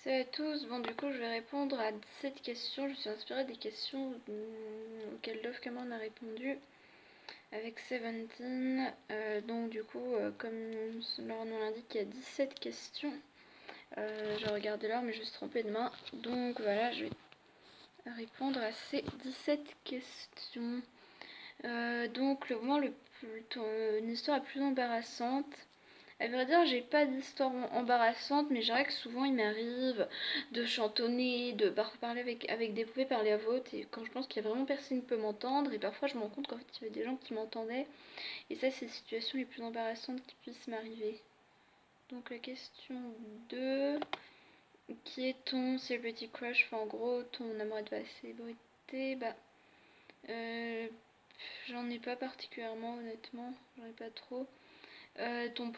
Salut à tous, bon du coup je vais répondre à 17 questions, je suis inspirée des questions auxquelles Dove Cameron a répondu avec Seventeen, donc du coup comme leur nom l'indique il y a 17 questions, j'ai regardé l'heure mais je me suis trompée de main, donc voilà je vais répondre à ces 17 questions. Donc le moment une histoire la plus embarrassante. À vrai dire, j'ai pas d'histoire embarrassante, mais je dirais que souvent il m'arrive de chantonner, de parler avec des poupées, parler à voix haute, et quand je pense qu'il y a vraiment personne qui peut m'entendre, et parfois je me rends compte qu'en fait il y avait des gens qui m'entendaient, et ça c'est les situations les plus embarrassantes qui puissent m'arriver. Donc la question 2, qui est ton celebrity crush, enfin en gros ton amour de la célébrité, j'en ai pas particulièrement honnêtement, j'en ai pas trop. Ton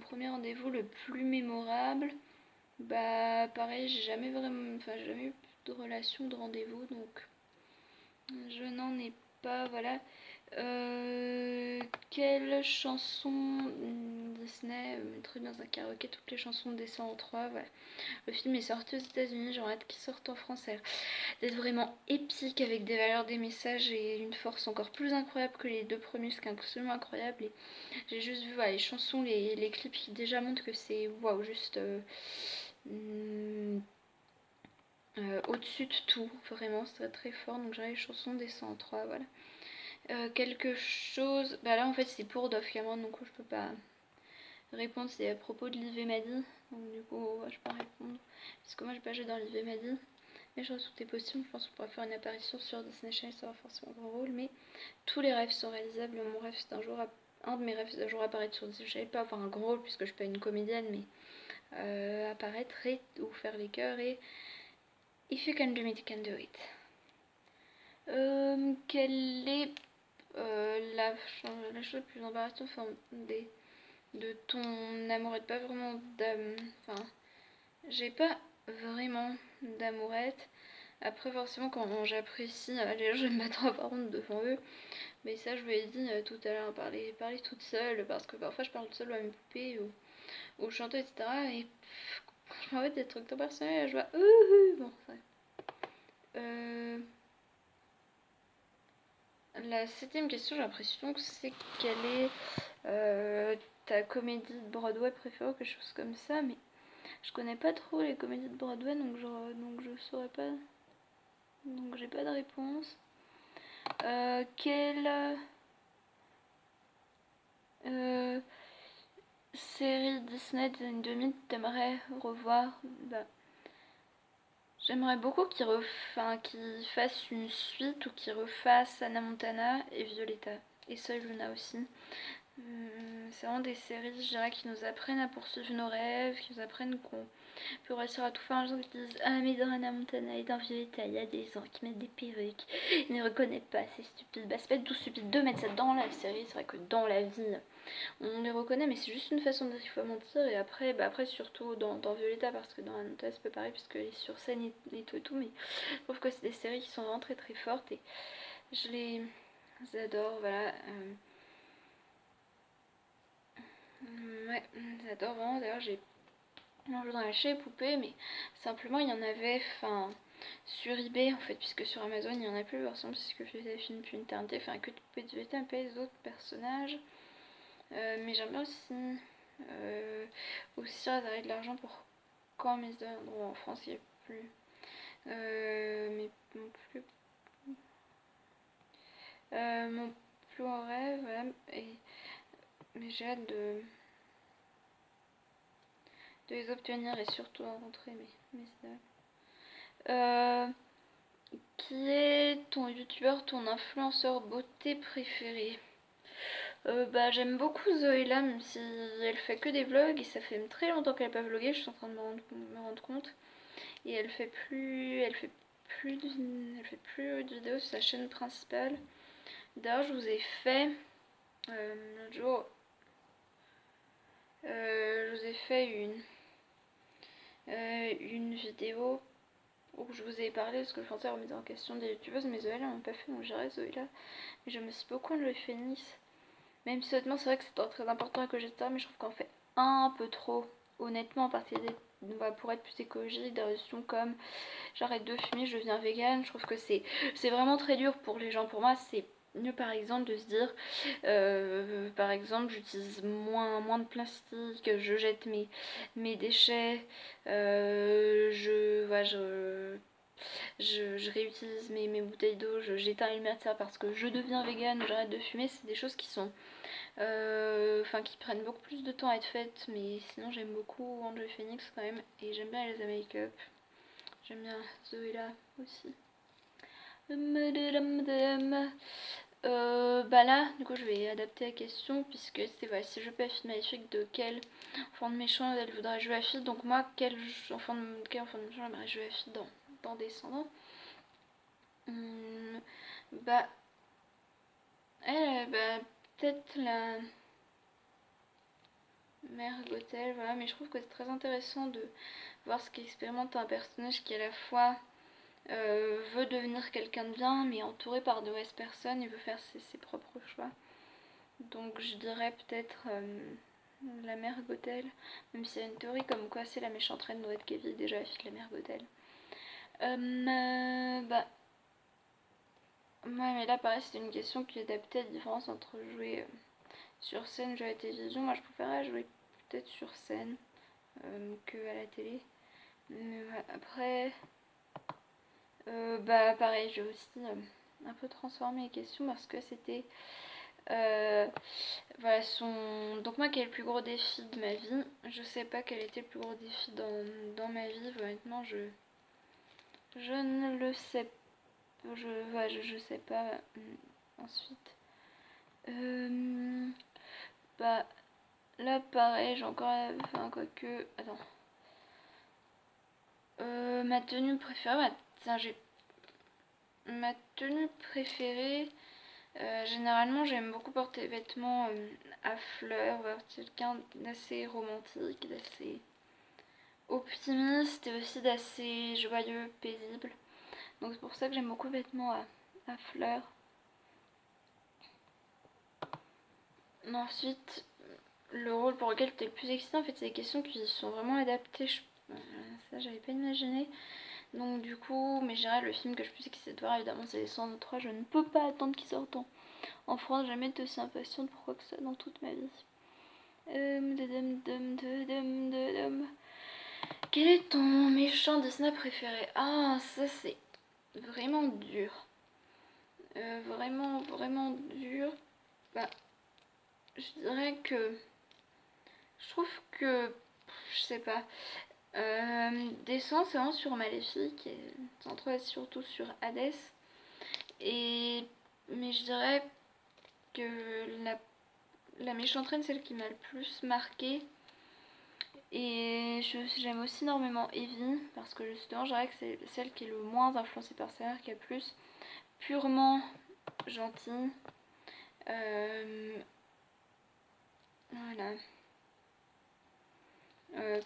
premier rendez-vous le plus mémorable, bah pareil, j'ai jamais eu de relation de rendez-vous, donc je n'en ai pas, voilà. Quelle chanson Disney mettrait dans un karaoké toutes les chansons de Descend en 3, voilà. Le film est sorti aux États-Unis, j'aurais hâte qu'il sorte en français. D'être vraiment épique avec des valeurs, des messages et une force encore plus incroyable que les deux premiers, ce qui est absolument incroyable. Et j'ai juste vu les chansons, les clips qui déjà montrent que c'est waouh, juste au-dessus de tout, vraiment, c'est très très fort. Donc j'ai les chansons des 103, voilà. Quelque chose, bah là en fait c'est pour Dove Cameron, donc je peux pas répondre, c'est à propos de Liv et Maddie, donc du coup je peux pas répondre, parce que moi j'ai pas joué dans Liv et Maddie. Mais je pense que tout est possible, je pense qu'on pourrait faire une apparition sur Disney Channel, ça aura forcément un gros rôle, mais tous les rêves sont réalisables. Mon rêve c'est un de mes rêves c'est d'un jour apparaître sur Disney Channel, pas avoir un gros rôle puisque je suis pas une comédienne, mais apparaître ou faire les chœurs et If you can do it, you can do it. Quelle est la chose la plus embarrassante de ton amourette? Pas vraiment d'âme, enfin, j'ai pas vraiment d'amourette. Après, forcément, quand j'apprécie les gens, je vais me mettre en parole devant eux. Mais ça, je vous l'ai dit tout à l'heure, parler toute seule, parce que parfois je parle toute seule à mes poupées ou au chanteur, etc. Et je m'en vais des trucs trop personnels, je vois bon, ça. La septième question, j'ai l'impression que c'est quelle est ta comédie de Broadway préférée ou quelque chose comme ça, mais je connais pas trop les comédies de Broadway, donc je saurais pas, donc j'ai pas de réponse. Quelle série Disney des années 2000 t'aimerais revoir? J'aimerais beaucoup qu'ils fassent une suite ou qu'ils refassent Hannah Montana et Violetta. Et Soy Luna aussi. C'est vraiment des séries, je dirais, qui nous apprennent à poursuivre nos rêves, qui nous apprennent qu'on peut réussir à tout faire. Un jour qui disent ah mais dans Hannah Montana et dans Violetta il y a des gens qui mettent des perruques, ils ne reconnaissent pas, c'est stupide. Bah c'est pas tout stupide de mettre ça dans la série, c'est vrai que dans la vie on les reconnaît, mais c'est juste une façon de dire qu'il faut mentir. Et après, après surtout dans Violetta, parce que dans Hannah c'est pas pareil puisqu'elle est sur scène et tout, mais je trouve que c'est des séries qui sont vraiment très très fortes et je les adore, voilà. Ouais, j'adore vraiment. D'ailleurs, j'ai joué dans la chez les poupées, mais simplement il y en avait, sur eBay en fait, puisque sur Amazon il y en a plus, parce que j'ai fini depuis une éternité, enfin que de poupées de Violetta, un peu les autres personnages. Mais j'aime bien aussi réserver de l'argent pour quand mes deviendront en France, il n'y a plus. Mais mon plus grand rêve, voilà, mais j'ai hâte de les obtenir et surtout rencontrer mes idoles. Qui est ton youtubeur, ton influenceur beauté préféré? J'aime beaucoup Zoéla, même si elle fait que des vlogs et ça fait très longtemps qu'elle n'a pas vlogué, je suis en train de me rendre compte. Et elle fait plus de vidéos sur sa chaîne principale. D'ailleurs, je vous ai fait l'autre jour, je vous ai fait une vidéo où je vous ai parlé de ce que je pensais remettre en question des youtubeuses, mais Zoéla n'a pas fait, donc j'irai Zoéla. Mais je me suis beaucoup enlevé Phoenix. Même si honnêtement c'est vrai que c'est très important que j'étais, mais je trouve qu'en fait un peu trop, honnêtement, parce qu'il y a des pour être plus écologique, des résolutions comme j'arrête de fumer, je deviens végane. Je trouve que c'est vraiment très dur pour les gens. Pour moi, c'est mieux par exemple de se dire par exemple j'utilise moins de plastique, je jette mes déchets, je réutilise mes bouteilles d'eau, j'éteins les lumière parce que je deviens végane, j'arrête de fumer. C'est des choses qui sont qui prennent beaucoup plus de temps à être faites, mais sinon j'aime beaucoup Enjoy Phoenix quand même, et j'aime bien Elsa Makeup, j'aime bien Zoéla aussi. Bah là, du coup, je vais adapter la question puisque c'est voilà, si je peux la fille maléfique, de quel enfant de méchant elle voudrait jouer la fille. Donc moi, quel enfant de méchant j'aimerais jouer la fille dans Descendant. Bah, bah peut-être la mère Gothel, voilà, mais je trouve que c'est très intéressant de voir ce qu'expérimente un personnage qui à la fois veut devenir quelqu'un de bien, mais entouré par de mauvaises personnes, il veut faire ses propres choix. Donc je dirais peut-être la mère Gothel, même s'il y a une théorie comme quoi c'est la méchante reine doit être Kevin, déjà la fille de la mère Gothel. Bah, ouais, mais là pareil, c'est une question qui adapte à la différence entre jouer sur scène, jouer à la télévision. Moi je préférerais jouer peut-être sur scène que à la télé. Mais après, bah pareil, j'ai aussi un peu transformé les questions parce que c'était voilà donc moi, quel est le plus gros défi de ma vie? Je sais pas quel était le plus gros défi dans ma vie, honnêtement je ne le sais pas, je sais pas. Ensuite bah là pareil, j'ai encore quoique attends, ma tenue préférée, j'ai ma tenue préférée. Généralement, j'aime beaucoup porter des vêtements à fleurs, quelqu'un d'assez romantique, d'assez optimiste et aussi d'assez joyeux, paisible. Donc c'est pour ça que j'aime beaucoup les vêtements à fleurs. Ensuite, le rôle pour lequel tu es le plus excité, en fait, c'est des questions qui sont vraiment adaptées. Ça, j'avais pas imaginé. Donc du coup, mais je dirais le film que je suis plus excitée de voir, évidemment, c'est Les 103. Je ne peux pas attendre qu'il sorte en France. Jamais été aussi impatiente pour quoi que ce soit dans toute ma vie. Quel est ton méchant Disney préféré? Ah, ça c'est vraiment dur. Vraiment dur. Bah, je dirais que... Je trouve que... Je sais pas. Descend, c'est vraiment sur Maléfique. Et centre surtout sur Hadès. Mais je dirais que la méchante reine, celle qui m'a le plus marqué. Et j'aime aussi énormément Evie, parce que justement, je dirais que c'est celle qui est le moins influencée par sa mère, qui est plus purement gentille. Voilà.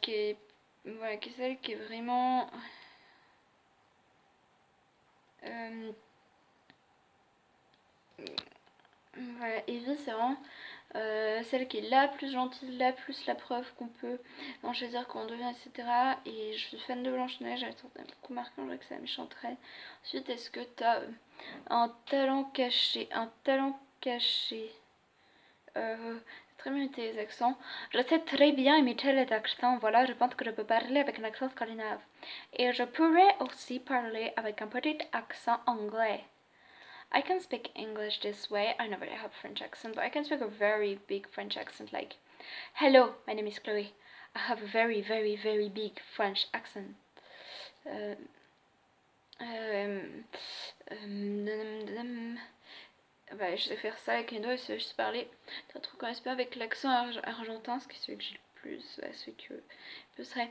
Qui est celle qui est vraiment... voilà, Evie, c'est vraiment celle qui est la plus gentille, la plus la preuve qu'on peut en choisir quand on devient, etc. Et je suis fan de Blanche-Neige, elle m'a beaucoup marqué, je dirais que c'est la méchante reine. Ensuite, est-ce que t'as un talent caché? Très bien imiter les accents. Je sais très bien imiter les accents, voilà, je pense que je peux parler avec un accent scandinave. Et je pourrais aussi parler avec un petit accent anglais. I can speak English this way. I never have a French accent, but I can speak a very big French accent like, hello, my name is Chloe. I have a very, very, very big French accent. Bah, je sais faire ça avec les doigts, je sais parler. T'as trop qu'on pas avec l'accent argentin, ce qui est celui que j'ai le plus, celui que je serais.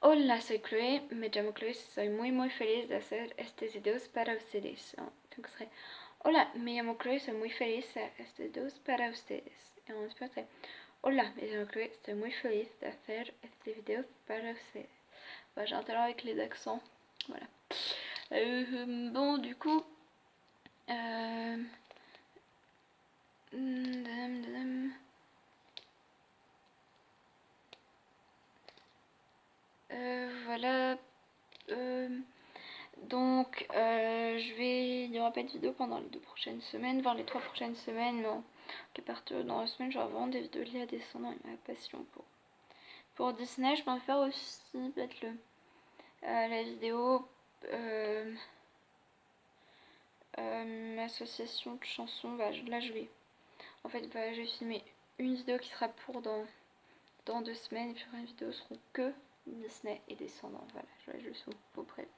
Hola, soy Chloe, me llamo Chloe, soy muy feliz de hacer estos videos para ustedes. Donc, ce serait Hola, me llamo Chloe, soy muy feliz de hacer estos videos para ustedes. Et en espagnol, c'est Hola, me llamo Chloe, estoy muy feliz de hacer este video para ustedes. Bah, j'ai un talent avec les accents. Voilà. Bon, du coup. voilà. Il n'y aura pas de vidéo pendant les 2 prochaines semaines, voire les 3 prochaines semaines, mais à partir dans la semaine, j'aurai vraiment des vidéos liées à Descendants et ma passion pour Disney. Je préfère aussi peut-être la vidéo association de chansons. Là, je vais filmer une vidéo qui sera pour dans 2 semaines, et puis une vidéo seront que Disney et Descendants. Voilà, je vais juste vous prévenir.